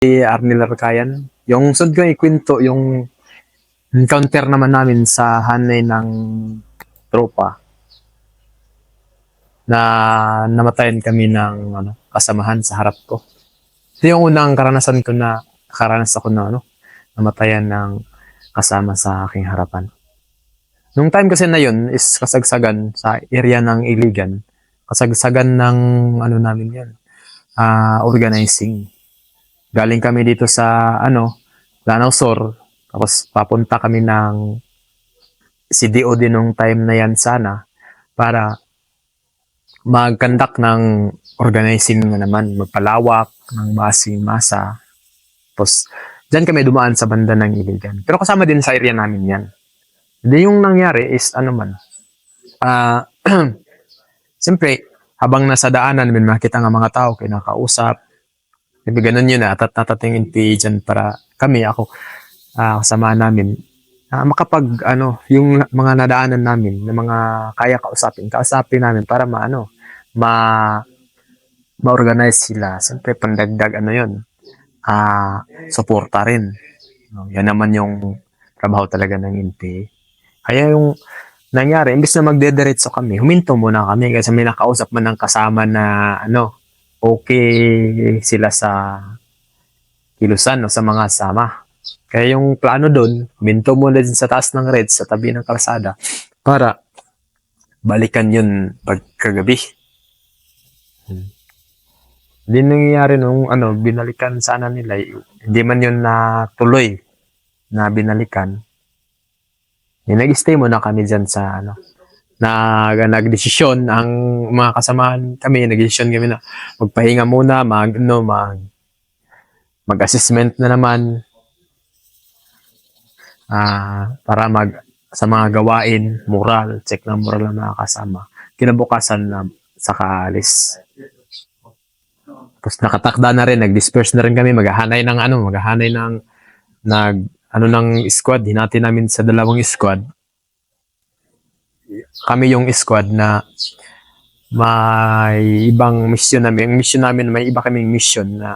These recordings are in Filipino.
Arnel Arcayan. Yung sunod ko ikwento, yung encounter naman namin sa hanay ng tropa na namatayan kami ng kasamahan sa harap ko. Ito yung unang karanasan ko na nakaranas ako na namatayan ng kasama sa aking harapan. Nung time kasi na yun is kasagsagan sa area ng Iligan. Kasagsagan ng namin yan, organizing. Galing kami dito sa Lanao Sur, tapos papunta kami ng CDO din nung time na yan sana para mag-conduct ng organizing na naman, magpalawak ng masing masa. Tapos dyan kami dumaan sa banda ng Iligan. Pero kasama din sa area namin yan. Hindi yung nangyari is siyempre, habang nasa daanan, may makita nga mga tao, kinakausap. Sabi ganun yun na, natatingin dyan para kami, ako, kasama namin, yung mga nadaanan namin, ng mga kaya kausapin namin para ma-organize sila. Siyempre, pandagdag yun, suporta rin. Yan naman yung trabaho talaga ng NPA. Kaya yung nangyari, imbis na magdediretso kami, huminto muna kami kasi may nakausap man ng kasama na okay sila sa kilusan sa mga sama. Kaya yung plano doon, huminto muna din sa taas ng Reds sa tabi ng kalsada para balikan yun pagkagabi. Hindi nangyayari nung binalikan sana nila, hindi man yun natuloy na binalikan. Nag-stay muna kami dyan sa nagdesisyon ang mga kasamahan kami, nagdesisyon kami na magpahinga muna, mag-assessment na naman para sa mga gawain, moral, check ng moral ng mga kasama. Kinabukasan na saka alis. Tapos nakatakda na rin, nag-disperse na rin kami, maghahanay ng squad, hinati namin sa dalawang squad. Kami yung squad na may ibang mission namin. Yung mission namin, may iba kaming mission na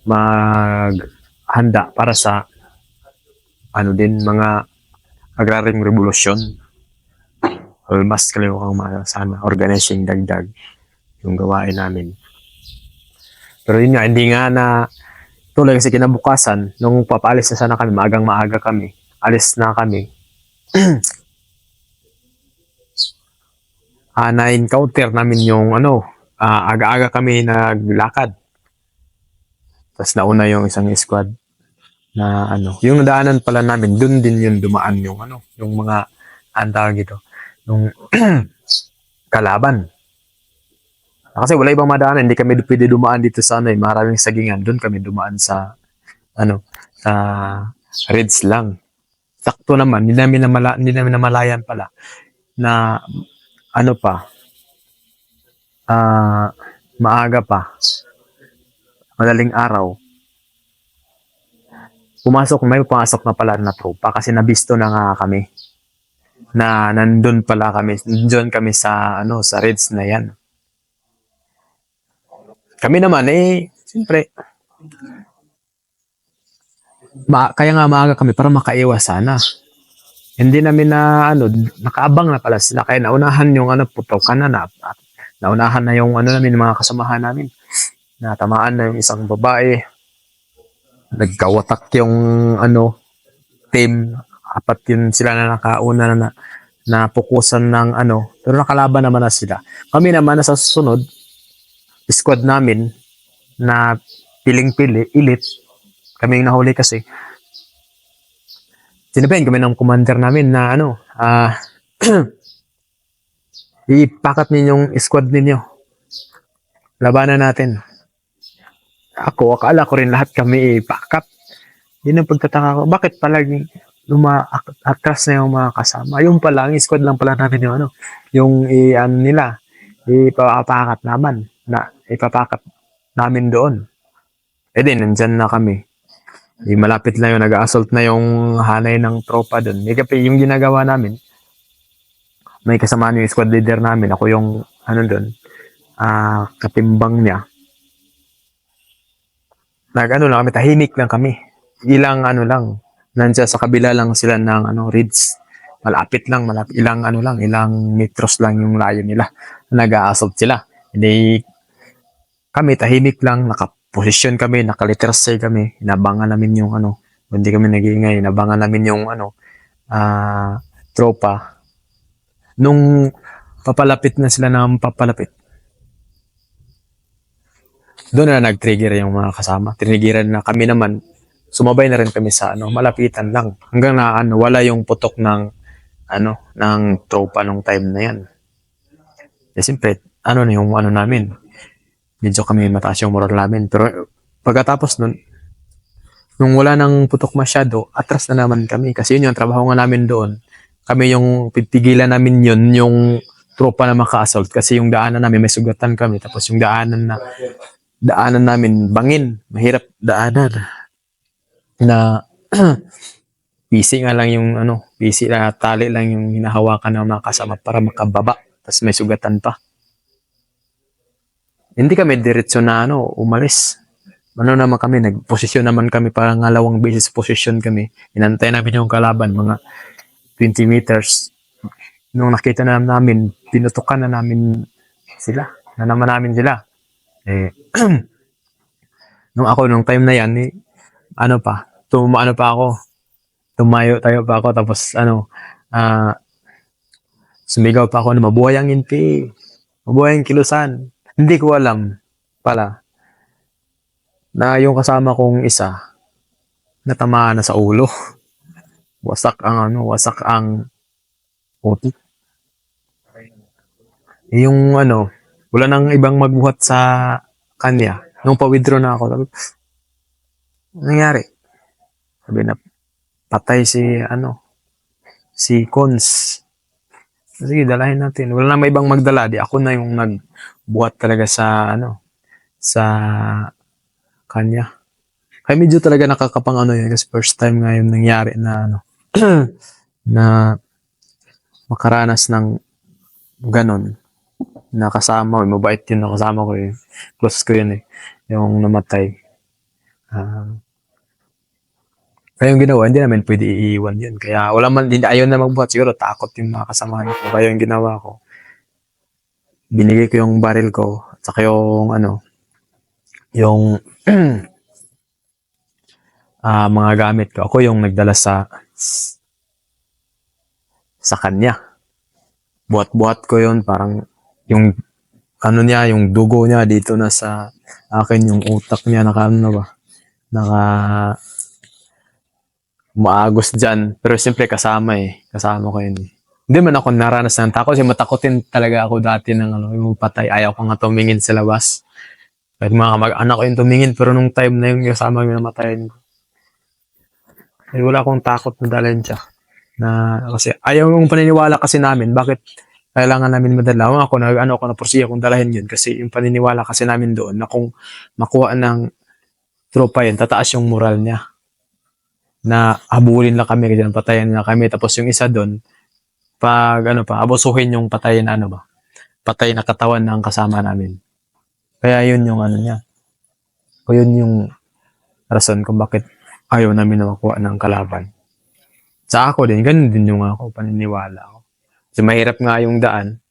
maghanda para sa mga agraryong revolusyon. Mas kalawang sana organizing dagdag yung gawain namin. Pero yun nga, hindi nga na tuloy kasi kinabukasan, nung papaalis na sana kami, maaga kami, alis na kami. Na-encounter namin yung aga-aga kami naglakad. Tapos nauna yung isang squad na yung nadaanan pala namin, dun din yung dumaan yung mga tawag ito, yung kalaban. Kasi wala ibang madaanan, hindi kami pwede dumaan dito sa maraming sagingan. Doon kami dumaan sa sa Reds lang. Sakto naman, hindi namin namalayan pala na maaga pa, madaling araw. May pumasok na pala na tropa kasi nabisto na nga kami na nandun kami sa sa Reds na yan. Kami naman siyempre kaya nga maaga kami para makaiwas sana. Hindi namin nakaabang na pala sila, kaya naunahan yung putokan na naunahan na yung namin, mga kasamahan namin. Natamaan na yung isang babae. Nagkawatak yung team. Apat yun sila na nakauna na pukusan ng pero nakalaban naman na sila. Kami naman na sa susunod, squad namin na piling-pili, elite, kami yung nahuli kasi. Sinabihan kami ng commander namin na ipakat ninyong squad ninyo. Labanan natin. Akala ko rin lahat kami ipakat. Yun ang pagtataka ko. Bakit palaging atras na yung mga kasama? Yung pala, ang squad lang pala namin yung nila, ipapakat namin doon. Nandyan na kami. Malapit na yung nag-assault na yung hanay ng tropa doon. Yung ginagawa namin, may kasamaan yung squad leader namin. Ako yung doon, katimbang niya. nag-ano lang kami, tahimik lang kami. Ilang ano lang, nandiyan sa kabila lang sila ng ano, reeds. Malapit lang, malapit. Ilang ano lang, ilang metros lang yung layo nila. Nag-aassault sila. Hindi kami, tahimik lang, nakaposisyon kami, nakalitersay kami. Inabangan namin yung ano, hindi kami nag-iingay. Inabangan namin yung ano, tropa. Nung papalapit na sila ng papalapit, doon na nag-trigger yung mga kasama. Triggeran na kami naman. Sumabay na rin kami sa ano, malapitan lang. Hanggang na ano, wala yung putok ng ano, ng tropa nung time na yan. Eh, siyempre, ano na yung ano namin. Medyo kami mataas yung moral namin. Pero pagkatapos nun, nung wala nang putok masyado, atras na naman kami. Kasi yun yung trabaho nga namin doon. Kami yung pipigilan namin yun, yung tropa na maka-assault. Kasi yung daanan namin, may sugatan kami. Tapos yung daanan namin, bangin. Mahirap daanan. Na PC nga lang yung ano, PC na tali lang yung hinahawakan ng mga kasama para makababa. Tapos may sugatan pa. Hindi kami diretso na ano, umalis. Ano naman kami, nagposisyon naman kami, parang ngalawang beses posisyon kami. Inantay namin yung kalaban, mga 20 meters. Nung nakita na namin, pinutukan na namin sila. Na naman namin sila. Eh, nung time na yan, ano pa, ano pa ako, tumayo tayo pa ako, tapos ano, sumigaw pa ako na mabuhay ang inpi, mabuhay ang kilusan. Hindi ko alam pala na yung kasama kong isa natamaan na sa ulo. Wasak ang utak. Yung ano, wala nang ibang magbuhat sa kanya. Nung pa-withdraw na ako, sabi, nangyari? Sabi na, patay si Cons. Sige, dalahin natin. Wala na may ibang magdala. Di ako na yung nagbuhat talaga sa kanya. Kaya medyo talaga nakakapang ano yun kasi first time nga yung nangyari na na makaranas ng ganon na kasama, mabait yun na kasama ko eh. Close ko yun eh. Yung namatay. Kaya yung ginawa, hindi namin pwede iiwan yun. Kaya wala man, hindi, ayaw na magbuhat. Siguro takot yung mga kasamahan ko. Kaya yung ginawa ko, binigay ko yung baril ko, at saka yung yung mga gamit ko. Ako yung nagdala sa kanya. Buhat-buhat ko yun, parang yung yung dugo niya dito na sa akin, yung utak niya, naka maagos dyan. Pero siyempre kasama ko yun. Hindi man ako naranas ng takot, kasi matakotin talaga ako dati ng yung patay. Ayaw ko nga tumingin sa labas. Kahit mga mag-anak ko yung tumingin, pero nung time na yung kasama yung namatayin ko. Eh, wala akong takot na dalhin siya. Kasi ayaw yung paniniwala kasi namin, bakit kailangan namin madala. Ako na porsiya kung dalahin yun kasi yung paniniwala kasi namin doon na kung makuha ng tropa yun, tataas yung moral niya. Na habulin lang kami, kasi patayin na kami. Tapos yung isa doon, abusuhin yung patayin patay na katawan ng kasama namin. Kaya yun yung niya. O yun yung rason kung bakit ayaw namin na makuha ng kalaban. Sa ako din, ganun din yung paniniwala ko. Kasi mahirap nga yung daan.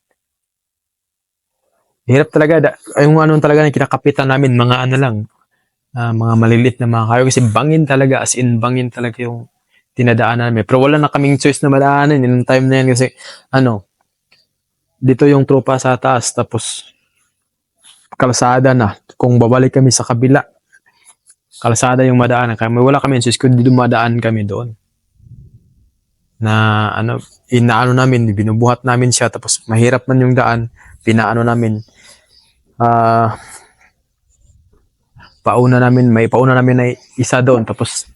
Hirap talaga. Yung talaga na kinakapitan namin, mga mga malilit na mga kayo. Kasi bangin talaga, as in bangin talaga yung tinadaanan namin. Pero wala na kaming choice na madaanan yung time na yan kasi dito yung tropa sa taas, tapos kalsada na. Kung babalik kami sa kabila, kalsada yung madaanan. Kaya wala kami choice kundi dumadaan kami doon. Na inaano namin, binubuhat namin siya, tapos mahirap man yung daan, pinaano namin, pauna namin na isa doon, tapos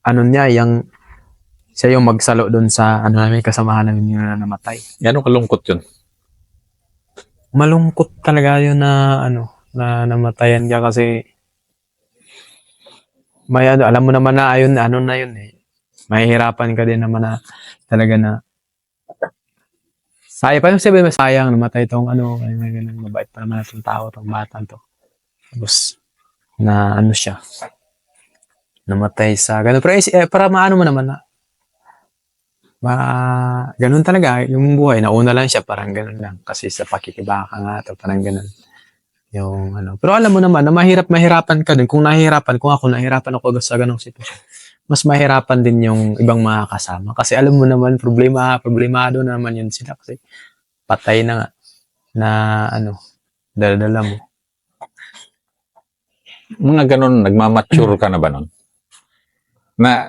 siya yung magsalo doon sa namin, kasamahan namin yung namatay. Gano'ng kalungkot yun? Malungkot talaga yun na na namatayan ka kasi may alam mo naman na ayun, na yun eh. Mahihirapan ka din naman na talaga na sayang, parang sabi mo sayang namatay itong mabait pa naman itong tao, itong bata to. Tapos na siya. namatay sa ganun. Pero para maano mo naman na, ganun talaga, yung buhay, nauna lang siya, parang ganun lang. Kasi sa pakikibaka nga, to, parang ganun. Yung ano. Pero alam mo naman, na mahirapan ka din. Kung nahihirapan ako sa ganung sitwasyon, mas mahirapan din yung ibang mga kasama. Kasi alam mo naman, problemado naman yun sila. Kasi patay na nga, na ano, dala mo. Mga ganun, nagmamature ka na ba nun? Na,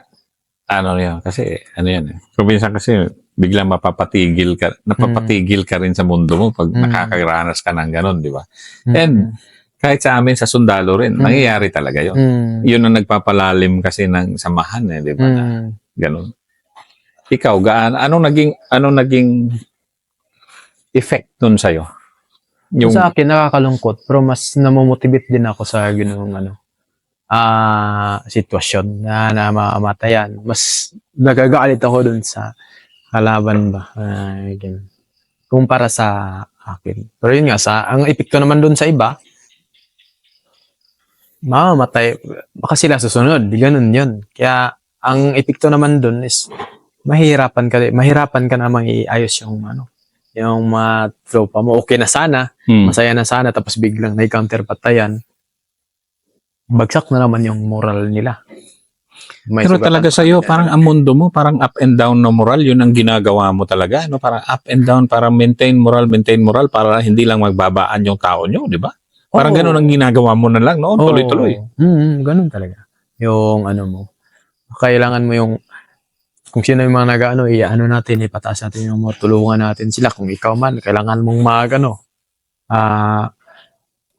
ano yan, kasi, ano yan eh. Kung minsan kasi, biglang napapatigil ka rin sa mundo mo pag nakakaranas ka ng ganun, di ba? And, kahit sa amin, sa sundalo rin, nangyayari talaga yun. Yun ang nagpapalalim kasi ng samahan eh, di ba? Ganun. Ikaw, anong naging effect nun sa'yo? Yung sa akin, nakakalungkot, pero mas namomotivate din ako sa ganoong sitwasyon na mamatayan. Mas nagagalit ako dun sa kalaban ba. Kumpara sa akin. Pero yun nga, ang epekto naman dun sa iba, mamamatay. Baka sila susunod. Ganun yun. Kaya, ang epekto naman dun is, mahirapan ka namang iayos yung mga tropa mo. Okay na sana, masaya na sana, tapos biglang na-counter patayan. Bagsak na naman yung moral nila. Pero talaga sa'yo, parang ang mundo mo, parang up and down na moral, yun ang ginagawa mo talaga. No? Parang up and down, parang maintain moral, para hindi lang magbabaan yung tao nyo, di ba? Parang ganun ang ginagawa mo na lang, no? Tuloy-tuloy. Ganun talaga. Yung mo, kailangan mo yung, kung sino yung mga natin, ipataas natin yung mga, tulungan natin sila. Kung ikaw man, kailangan mong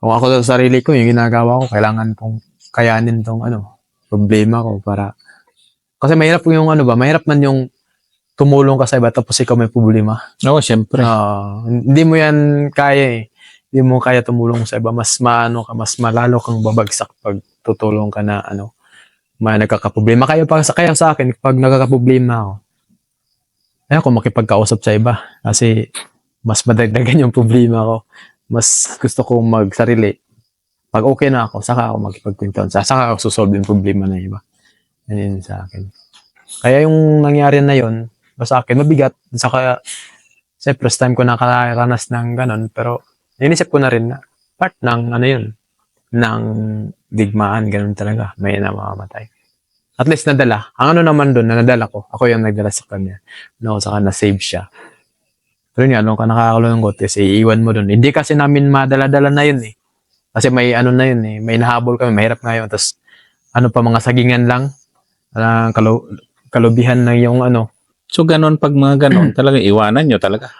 kung ako sa sarili ko, yung ginagawa ko, kailangan kong kayanin tong problema ko para, kasi mahirap yung mahirap man yung tumulong ka sa iba tapos ikaw may problema. Oo, syempre. Hindi mo yan kaya eh. Hindi mo kaya tumulong sa iba. Mas mas malalo kang babagsak pag tutulong ka na may nagkakaproblema. Kaya sa akin, pag nagkakaproblema ako, ayaw ko makipagkausap sa iba. Kasi mas madagdagan yung problema ko. Mas gusto ko magsarili. Pag okay na ako, saka ako makipagkwentuhan. Saka ako susolve yung problema na iba. Yan yun sa akin. Kaya yung nangyari na yun, sa akin, mabigat. Saka, first time ko nakaranas ng ganun. Pero, inisip ko na rin na part ng yun, ng digmaan, ganun talaga. May namamatay. At least nadala. Ang naman doon, na nadala ko. Ako yung nagdala sa kanya. Saka na-save siya. Pero yun nga, nung nakakalungkot kasi iiwan mo doon. Hindi kasi namin madala-dala na yun eh. Kasi may na yun eh. May nahabol kami, mahirap ngayon. Tapos, mga sagingan lang. Kalubihan na yung So, ganun pag mga ganun, talaga iwanan nyo talaga.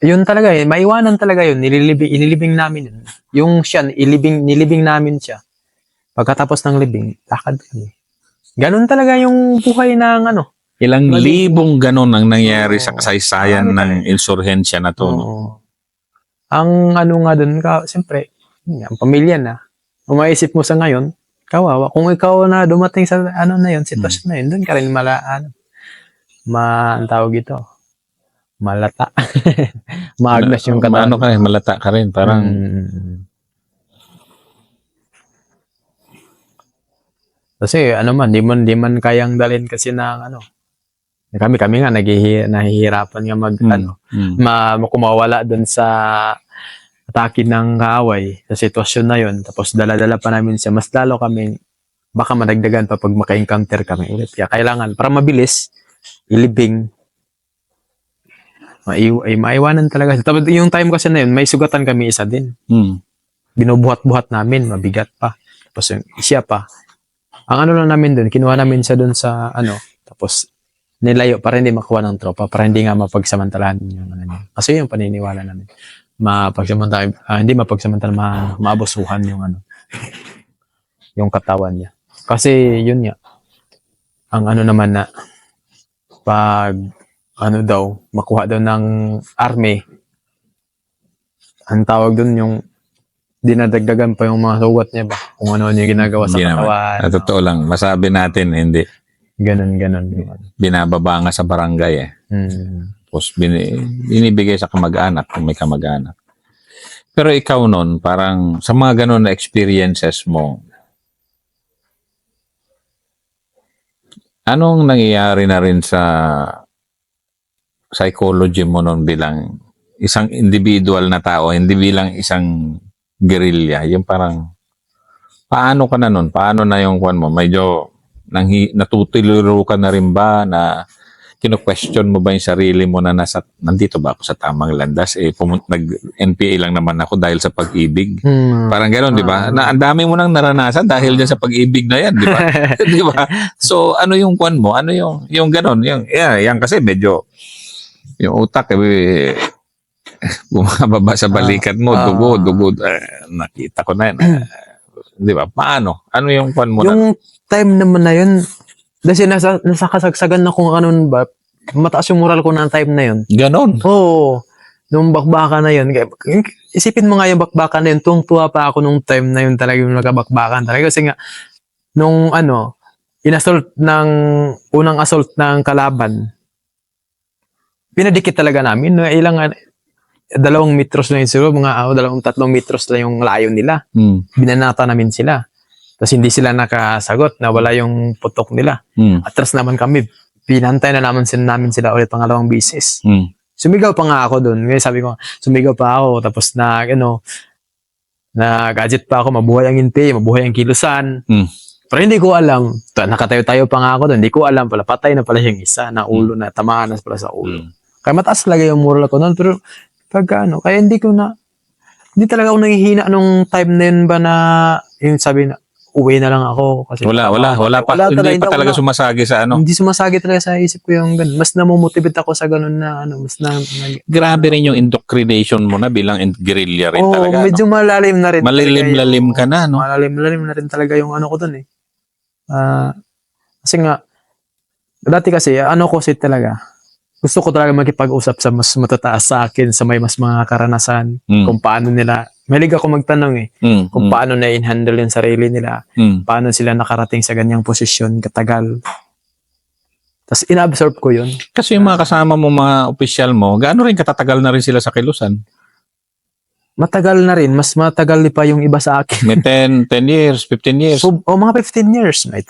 Yun talaga eh. Maiwanan talaga yun. Ililibing namin yun. Yung siya, nilibing namin siya. Pagkatapos ng libing, lakad kami. Ganun talaga yung buhay ng Ilang libong ganun ang nangyari sa kasaysayan ng insurhensya na to. No? Ang nga dun, siyempre, ang pamilya na. Kung maisip mo sa ngayon, kawawa. Kung ikaw na dumating sa na yun, sitwasyon na yun, dun ka rin ang tawag ito, malata. Maagnas yung katawan. Malata ka rin. Parang, kasi di man kayang dalhin kasi ng kami nga nahihirapan nga kumawala doon sa atake ng kaaway sa sitwasyon na yon. Tapos dala-dala pa namin siya. Mas lalo kami baka madagdagan pa pag maka-encounter kami ulit. Kaya kailangan para mabilis ilibing maiwanan talaga. Tapos yung time kasi na yun, may sugatan kami isa din. Binubuhat-buhat namin, mabigat pa. Tapos yung siya pa. Ang lang namin doon, kinuha namin siya doon sa tapos nilayo para hindi makuha ng tropa, para hindi nga mapagsamantalahan yung niya. Kasi yung paniniwala namin. Hindi mapagsamantalahan, maabusuhan yung yung katawan niya. Kasi yun nga, ang naman na pag makuha daw ng army, ang tawag doon yung dinadagdagan pa yung mga sugat niya ba? Kung ano yung ginagawa sa katawan. Totoo lang, masabi natin, hindi. Ganon. Binababa nga sa barangay eh. Tapos binibigay sa kamag-anak kung may kamag-anak. Pero ikaw nun, parang sa mga ganon na experiences mo, Anong nangyayari na rin sa psychology mo nun bilang isang individual na tao, hindi bilang isang guerrilla? Yung parang, paano ka na nun? Paano na yung kwan mo? Medyo natutuliro ka na rin ba na kino-question mo ba yung sarili mo na nandito ba ako sa tamang landas? Nag-NPA lang naman ako dahil sa pag-ibig. Parang gano'n, di ba? Na ang dami mo nang naranasan dahil dyan sa pag-ibig na yan, di ba? Di ba? So, ano yung kwan mo? Ano yung gano'n? Yan kasi medyo, yung utak, bumababa sa balikat mo, dugo, nakita ko na yan. Di ba? Paano? Ano yung kwan mo Yung time naman na yun, kasi nasa kasagsagan na kung ano ba, mataas yung moral ko ng time na yun. Ganon. Oo. Nung bakbakan na yun. Isipin mo nga yung bakbakan na yun, tuwang-tuwa pa ako nung time na yun talaga yung nagkabakbakan talaga. Kasi nga, nung unang assault ng kalaban, pinadikit talaga namin. Ilang 2 metros lang yun siguro, mga 3 metros lang yung layo nila. Binanata namin sila. Tapos hindi sila nakasagot, nawala yung putok nila. Atras naman kami, pinantay na namin sila ulit pangalawang bisis. Sumigaw pa nga ako doon. Ngayon sabi ko, sumigaw pa ako. Tapos gadget pa ako, mabuhay ang inti, mabuhay ang kilusan. Pero hindi ko alam, nakatayo-tayo pa nga ako doon, hindi ko alam pala, patay na pala yung isa, na ulo na, tamaan na pala sa ulo. Kaya mataas talaga yung moral ko noon, pero kaya hindi talaga ako nangihina nung time na yun ba na, yung sabi na, uwi na lang ako. Kasi wala pa. Hindi pa talaga sumasagi sa ano. Hindi sumasagi talaga sa isip ko yung ganun. Mas namomotivate ako sa ganun na Grabe rin yung indoctrination mo na bilang guerrilla rin talaga. Medyo malalim na rin. Malalim ka na, no? Malalim na rin talaga yung ko dun eh. Kasi nga, dati kasi, talaga, gusto ko talaga makipag-usap sa mas matataas sa akin, sa may mas mga karanasan, kung paano nila, mahilig ako magtanong eh, kung paano na in-handle yung sarili nila, paano sila nakarating sa ganyang posisyon, katagal. Tapos ina-absorb ko yun. Kasi yung mga kasama mo, mga opisyal mo, gaano rin katatagal na rin sila sa kilusan? Matagal na rin, mas matagal pa yung iba sa akin. May 10 years, 15 years. So, mga 15 years, may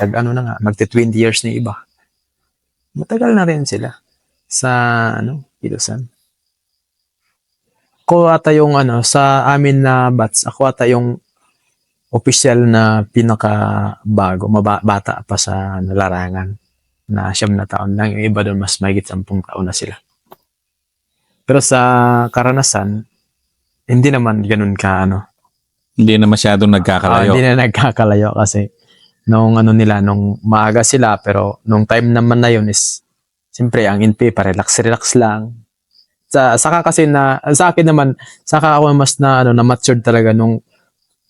magti-20 years na iba. Matagal na rin sila sa kilusan. Ako ata yung sa amin na batch, ako ata yung official na pinakabago, bata pa sa larangan na 9 na taon lang. Yung iba doon mas mahigit 10 taon na sila. Pero sa karanasan, hindi naman ganun ka Hindi na masyadong nagkakalayo. Hindi na nagkakalayo kasi nung nung maaga sila, pero nung time naman na yun is siyempre, ang NP, pa-relax lang. Saka kasi sa akin naman, saka ako mas na-matured talaga nung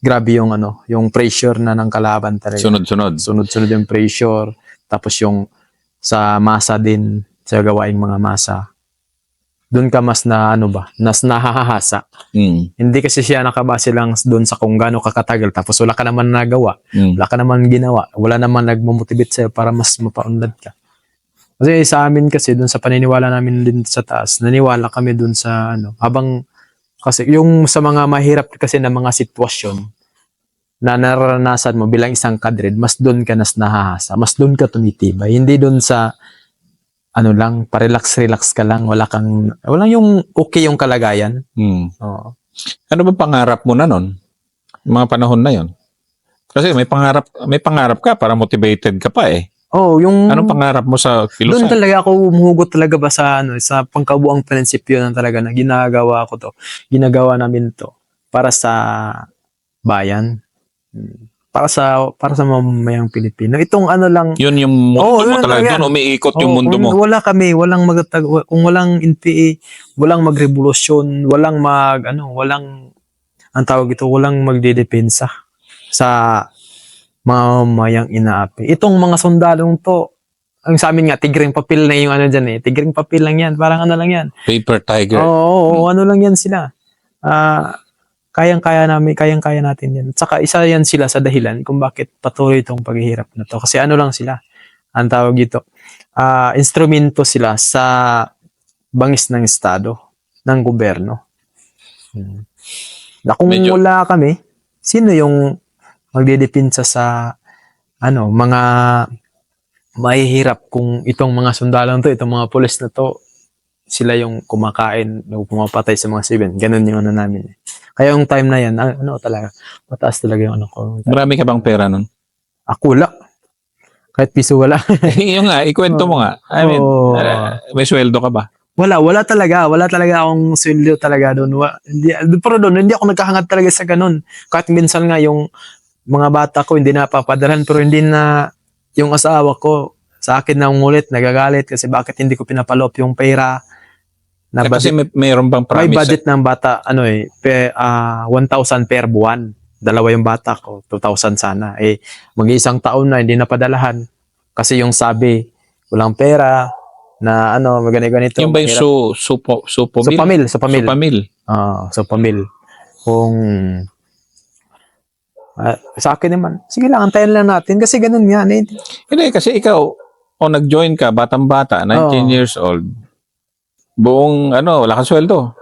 grabe yung yung pressure na ng kalaban talaga. Sunod-sunod yung pressure. Tapos yung sa masa din, sa gawaing mga masa. Doon ka mas mas nahahasa. Hindi kasi siya nakabase lang doon sa kung gaano kakatagal. Tapos wala ka naman nagawa. Wala ka naman ginawa. Wala naman nagmamotivate sa'yo para mas mapaunlad ka. Kasi sa amin kasi, dun sa paniniwala namin din sa taas, naniwala kami dun sa kasi yung sa mga mahirap kasi na mga sitwasyon na naranasan mo bilang isang kadred, mas dun ka nas nahahasa, mas dun ka tumitibay. Hindi dun sa lang, pa-relax ka lang, walang yung okay yung kalagayan. Oo. Ano ba pangarap mo na nun? Mga panahon na yon? Kasi may pangarap ka para motivated ka pa eh. Anong pangarap mo sa kilusan? Doon talaga ako umuhugot talaga ba sa sa pangkabuang prinsipyo na talaga na ginagawa namin to para sa bayan, para sa mamamayang Pilipino. Itong lang. Yun yung mundo mo talaga. Doon umiikot yung mundo mo. Walang kung walang NPA, walang magrevolusyon, walang ang tawag ito, walang magdedepensa sa mamamayang inaapi. Itong mga sundalong to, ang sa amin nga, tigring papel na yung dyan eh. Tigring papel lang yan. Parang lang yan. Paper tiger. Oo, lang yan sila. Kayang-kaya natin yan. At saka isa yan sila sa dahilan kung bakit patuloy itong paghihirap na to. Kasi lang sila. Ang tawag dito. Instrumento sila sa bangis ng Estado, ng gobyerno. Kung wala kami, sino yung magdidepinsa sa mga mahihirap kung itong mga sundalo to, itong mga pulis na to, sila yung kumakain, pumapatay sa mga civilian. Ganun yung ano namin. Kaya yung time na yan, ano talaga, mataas talaga yung ano ko. Marami ka bang pera nun? Akula. Kahit piso wala. Yung nga, ikwento mo nga. I mean, Oo. may sweldo ka ba? Wala talaga. Wala talaga akong sweldo talaga doon. Pero doon, hindi ako nagkahangad talaga sa ganun. Kahit minsan nga yung mga bata ko hindi na papadalhan, pero hindi na yung asawa ko sa akin na umulit, nagagalit kasi bakit hindi ko pinapalop yung pera na Kasi budget. mayroon bang May promise? budget ng bata, 1,000 per buwan. Dalawa yung bata ko, 2,000 sana. Mag-iisang taon na, hindi napadalahan. Kasi yung sabi, walang pera, na ganito. Yung ba yung mahirap. supamil? Supamil. Supamil. Kung sa akin naman, sige lang, antayin lang natin kasi ganun yan. Hindi, kasi ikaw, nag-join ka, batang-bata, 19 years old, buong, wala kang sweldo.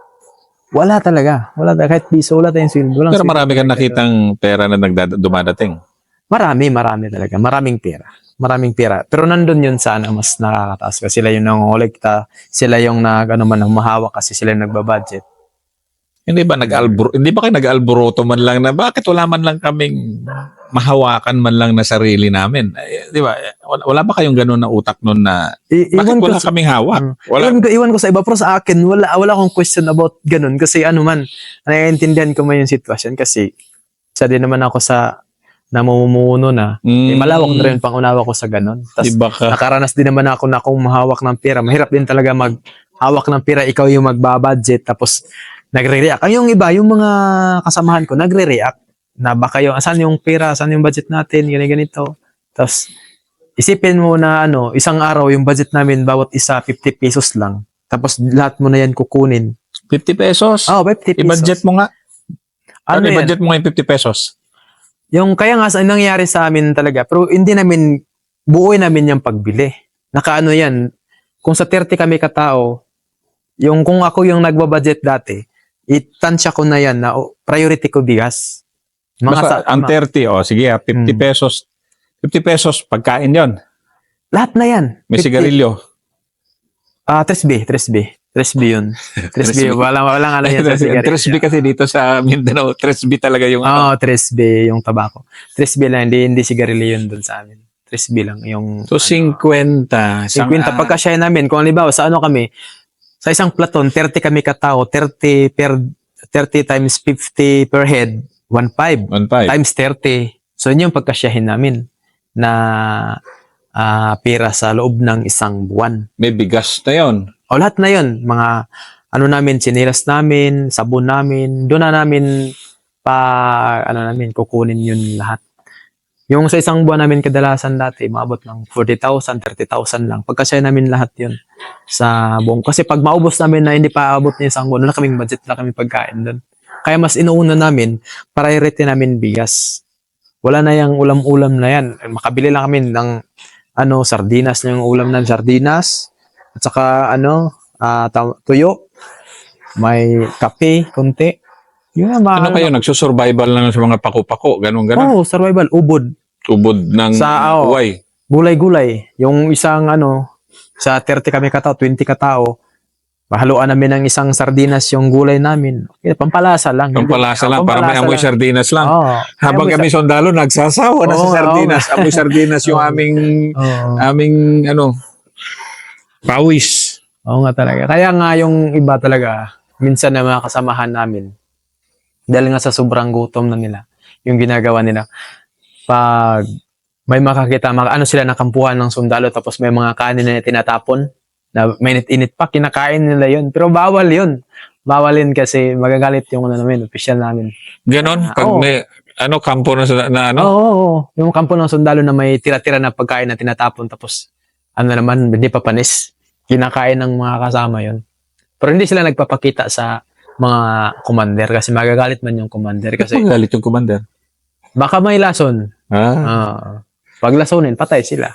Wala talaga. Kahit piso, wala tayong sweldo. Pero marami kang nakitang pera na dumadating. Marami talaga. Maraming pera. Pero nandun yun sana mas nakakataas kasi sila yung nangongolekta, sila yung humahawak kasi sila yung nagbabudget. Hindi ba kayo nag-alboroto man lang na bakit wala man lang kaming mahawakan man lang na sarili namin? Di ba? Wala ba kayong gano'n na utak nun na bakit wala kaming hawak? Iwan ko sa iba, pero sa akin, wala akong question about ganun kasi naiintindihan ko man yung sitwasyon kasi isa din naman ako sa namumuno na. Malawak na rin pang-unawa ko sa ganun. Tapos nakaranas din naman ako na kung mahawak ng pera. Mahirap din talaga maghawak ng pera, ikaw yung magbabudget tapos nagre-react. Yung iba, yung mga kasamahan ko, nagre-react na baka saan yung pera, saan yung budget natin, ganito. Tapos, isipin mo na isang araw yung budget namin, bawat isa, 50 pesos lang. Tapos, lahat mo na yan kukunin. 50 pesos? 50 pesos. I-budget mo nga. I-budget mo nga yung 50 pesos. Kaya nga, nangyayari sa amin talaga, pero hindi namin, buoy namin yung pagbili. Yan, kung sa 30 kami katao, kung ako yung nagbabudget dati, itansya ko na yan na priority ko bigas. Ang 30, sige 50 pesos. 50 pesos, pagkain yon. Lahat na yan. May 50. sigarilyo. 3B yun. 3B, walang yan sa sigarilyo. 3B kasi dito sa Mindanao, 3B talaga yung 3B yung tabako. 3B lang, hindi sigarilyo yun dun sa amin. 3B lang yung... So, 50. 50, pagka-share namin, kung halimbawa, sa kami, sa isang platon, 30 kami katao, 30 times 50 per head, 1.5 times 30. So, yun yung pagkasyahin namin na pera sa loob ng isang buwan. May bigas na yun. Lahat na yun. Mga namin, sinilas namin, sabon namin, doon na namin kukunin yun lahat. Yung sa isang buwan namin kadalasan dati, maabot ng 40,000, 30,000 lang. Pagkasya namin lahat yun sa buong. Kasi pag maubos namin na hindi pa abot ng isang buwan, wala kaming budget, wala kaming pagkain doon. Kaya mas inuuna namin, priority namin bigas. Wala na yung ulam-ulam na yan. Makabili lang kami ng sardinas na yung ulam ng sardinas. At saka tuyo. May kape, konti. Yun na, kayo? Nagsusurvival lang sa mga pako-pako, ganun. Survival. Ubod ng buhay. Gulay-gulay. Yung isang sa 30 kami katao, 20 katao, mahaluan namin ng isang sardinas yung gulay namin. Pampalasa lang. Para may amoy sardinas lang. Habang kami sundalo, nagsasawa na sa sardinas. Amoy sardinas yung aming pawis. Oo nga talaga. Kaya nga yung iba talaga, minsan na mga kasamahan namin, dahil nga sa sobrang gutom na nila, yung ginagawa nila, pag may makakita, sila nakampuhan ng sundalo, tapos may mga kanin na tinatapon, na mainit-init pa, kinakain nila yun. Pero bawal yun. Bawal yun kasi magagalit yung official namin. Ganon? Pag may, kampo na Oo. Yung kampo ng sundalo na may tira-tira na pagkain na tinatapon, tapos, hindi pa panis. Kinakain ng mga kasama yun. Pero hindi sila nagpapakita sa mga commander kasi magagalit man yung commander kasi magagalit yung commander. Baka may lason. Pag lasonin, patay sila.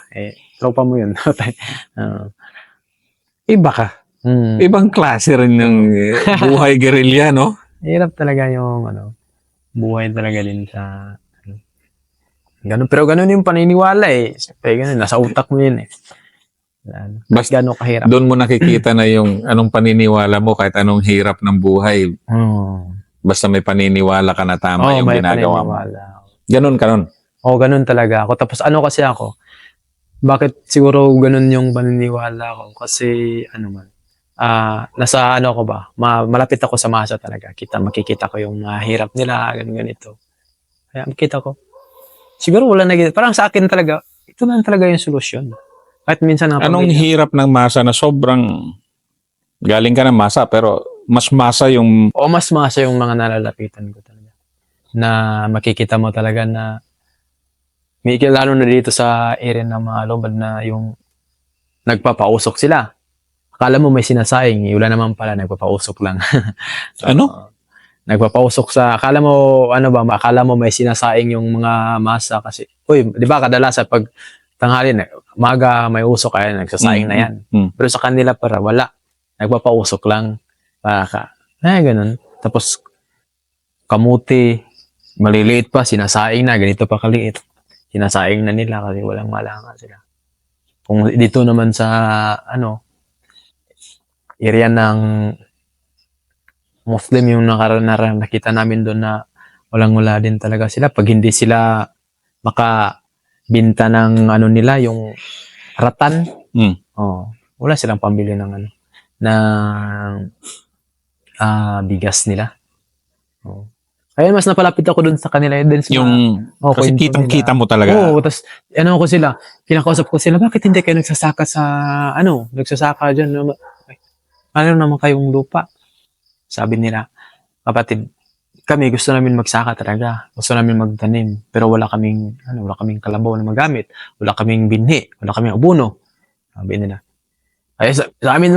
Tropa mo yun. Patay. Iba ka. Ibang klase rin ng buhay guerrilla, no? Hirap talaga yung buhay talaga din sa Ganun, pero ganun yung paniniwala eh. Siyempre, ganun, nasa utak mo yun eh. Basta Gano'n kahirap. doon mo nakikita na yung anong paniniwala mo kahit anong hirap ng buhay. Basta may paniniwala ka na tama yung may ginagawa mo. paniniwala. Ganun ka nun. Ganun talaga ako. Tapos ano kasi ako, bakit siguro ganun yung paniniwala ko? Kasi nasa ano ko ba, malapit ako sa masa talaga. Makikita ko yung hirap nila, ganito. Kaya makita ko. Siguro wala na, parang sa akin talaga, ito na talaga yung solusyon. Kahit minsan Anong hirap ng masa na sobrang galing ka ng masa pero mas masa yung mas masa yung mga nalalapitan ko talaga. Na makikita mo talaga na lalo na dito sa area ng mga lobad na yung nagpapausok sila. Akala mo may sinasaing, wala naman pala, nagpapausok lang. ano? Nagpapausok akala mo may sinasaing yung mga masa kasi, di ba kadalasan pag tanghali na, umaga may usok kaya nagsasaing na yan. Pero sa kanila para wala. Nagpapausok lang. Ganun. Tapos, kamuti, maliliit pa, sinasaing na, ganito pa kaliit. Sinasaing na nila kasi walang malanga sila. Kung dito naman sa, area ng Muslim yung nakita namin doon na walang-wala din talaga sila. Pag hindi sila makabinta ng nila, yung ratan, wala silang pambili ng bigas nila. Kaya mas napalapit ako dun sa kanila. Kasi kitang-kita mo talaga. Tapos ko sila, kinakausap ko sila, bakit hindi kayo nagsasaka nagsasaka dyan? Ano naman kayong lupa? Sabi nila, kapatid, kami gusto namin magsaka talaga. Gusto namin magtanim. Pero wala kaming kalabaw na magamit. Wala kaming binhi. Wala kaming abono. Sabi nila. Ay, sa amin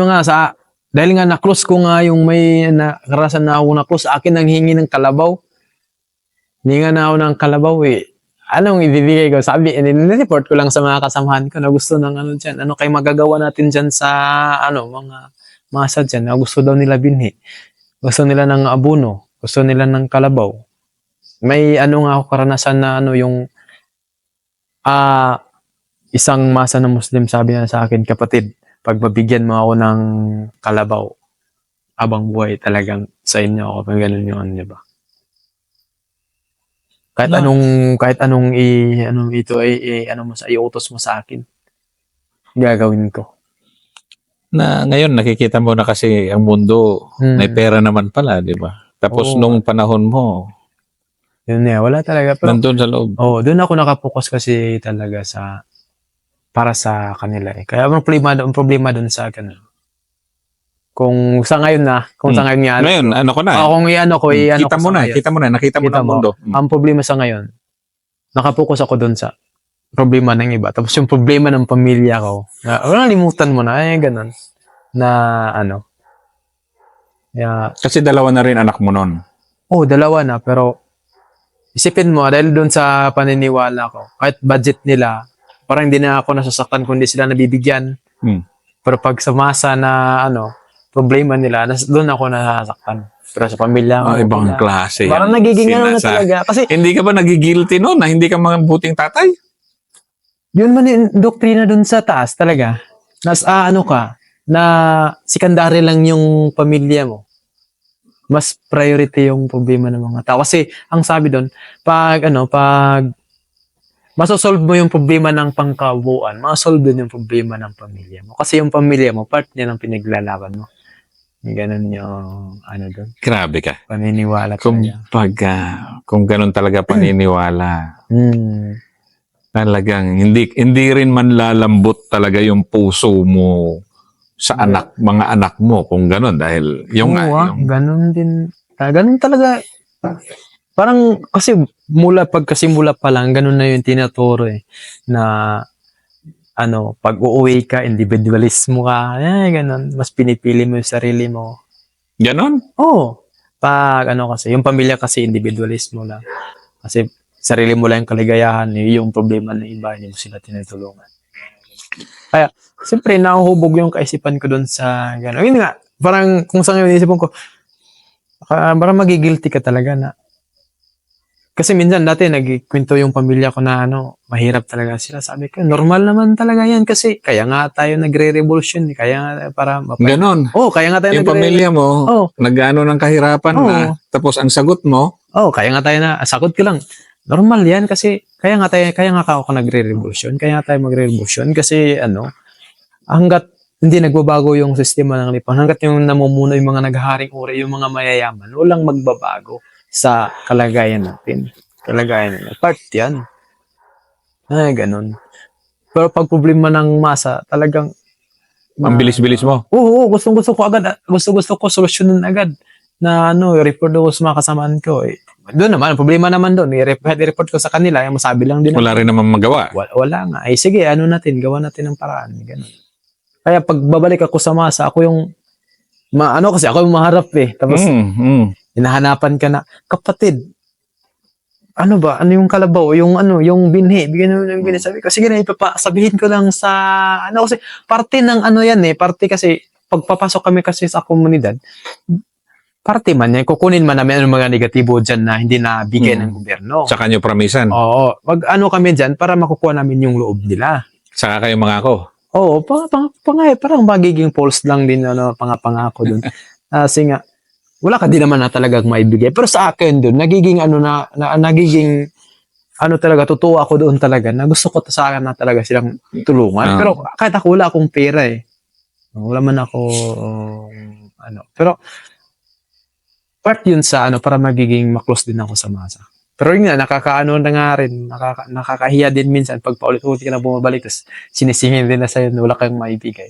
dahil nga na-close ko nga yung may nakarasan na ako na-close, akin ang hingi ng kalabaw. Hindi nga na ako ng kalabaw eh. Anong ibibigay ko? Sabi, nireport ko lang sa mga kasamahan ko na gusto ng dyan. Ano kayo magagawa natin dyan sa mga masa dyan? Gusto daw nila binhi. Gusto nila ng abono. Gusto nila ng kalabaw. May nga ako karanasan na yung isang masa na Muslim sabi na sa akin, kapatid, pag mabigyan mo ako ng kalabaw, abang buhay talagang sa inyo ako. Pag ganun yung di ba? Kahit anong iutos mo sa akin, gagawin ko. Na ngayon nakikita mo na kasi ang mundo may pera naman pala, di ba? Tapos nung panahon mo, yun wala talaga. Pero, nandun sa loob. Doon ako nakapokus kasi talaga para sa kanila eh. Kaya ang problema doon sa ganun. Kung sa ngayon nga. Ngayon, kung kita mo na, nakita mo na ang mundo. Ang problema sa ngayon, nakapokus ako doon sa problema ng iba. Tapos yung problema ng pamilya ko, limutan mo na, ganun. Kasi dalawa na rin anak mo nun. Dalawa na, pero isipin mo, dahil doon sa paniniwala ko, kahit budget nila, parang hindi na ako nasasaktan kundi sila nabibigyan. Pero pag sa masa na problema nila, doon ako nasasaktan. Pero sa pamilya ko, ibang klase. Parang nagiging na talaga. Kasi, hindi ka ba nagigilty noon na hindi ka mga buting tatay? Yun man yung doktrina doon sa taas talaga. Na secondary lang yung pamilya mo. Mas priority yung problema ng mga tao. Kasi, ang sabi doon, pag masosolve mo yung problema ng pangkabuuan, masosolve din yung problema ng pamilya mo. Kasi yung pamilya mo, part niya ng pinaglalaban mo. Ganun yung, doon. Grabe ka. Paniniwala talaga. Kung ganun talaga paniniwala, talagang hindi rin man lalambot talaga yung puso mo sa mga anak mo kung ganun. Dahil ganun din. Ganun talaga. Parang kasi pagkasimula pa lang, ganun na yung tinaturo eh. Na pag uuwi ka, individualismo ka, ganun. Mas pinipili mo yung sarili mo. Ganon? Pag kasi, yung pamilya kasi individualismo lang. Kasi sarili mo lang yung kaligayahan, yung problema ng iba, hindi mo sila tinutulungan. Kaya, siyempre, nahuhubog yung kaisipan ko doon sa gano'n. Yun nga, parang kung sa ngayon isipan ko, parang magigilty ka talaga na Kasi minsan dati nagkwento yung pamilya ko na mahirap talaga sila. Sabi ko, normal naman talaga yan kasi kaya nga tayo nagre-revolution. Kaya nga para Ganon. kaya nga tayo Yung pamilya mo, Oh. nag-ano ng kahirapan Oo. na, tapos ang sagot mo, kaya nga tayo sakot ko lang. Normal yan kasi kaya nga ako nagre-revolution. Kaya nga tayo magre-revolution kasi hanggat hindi nagbabago yung sistema ng lipan, hanggat yung namumuno yung mga naghaharing uri, yung mga mayayaman, walang magbabago sa kalagayan natin. Kalagayan nila. Part yan. Ay, ganun. Pero pag problema ng masa, talagang ang bilis-bilis mo. Oo, gustong-gusto ko agad. Gusto ko solusyonan agad na report ko sa mga kasamaan ko. Doon naman, problema naman doon. I-report ko sa kanila, yung masabi lang din. Wala rin naman magawa. Wala nga. Ay, sige, gawa natin ng paraan. Ganun. Kaya pag babalik ako sa masa, ako yung kasi ako yung maharap Tapos, hinahanapan ka na, kapatid, ano yung kalabaw, yung binhi, bigyan mo ng binhi. Sabi ko, sige na, sabihin ko lang sa, kasi, parte ng yan parte kasi, pagpapasok kami kasi sa komunidad, parte man yan, kukunin man namin mga negatibo dyan na hindi na bigay ng gobyerno. Sa kanyo promisan. Oo, kami dyan para makukuha namin yung loob nila. Saka kayo mangako. Oo, parang magiging false lang din, pangako dun. Kasi nga, wala ka din naman na talagang maibigay. Pero sa akin dun, nagiging talaga, totoo ako doon talaga, na gusto ko sa akin na talaga silang tulungan. Pero kahit ako, wala akong pera Wala man ako, Pero, part yun sa, para magiging maklose din ako sa masa. Pero yun nga, nakakaano na nga rin, nakakahiya din minsan pag paulit-ulit ka na bumabalik, tapos sinisingin din na sa'yo na wala kang maibigay.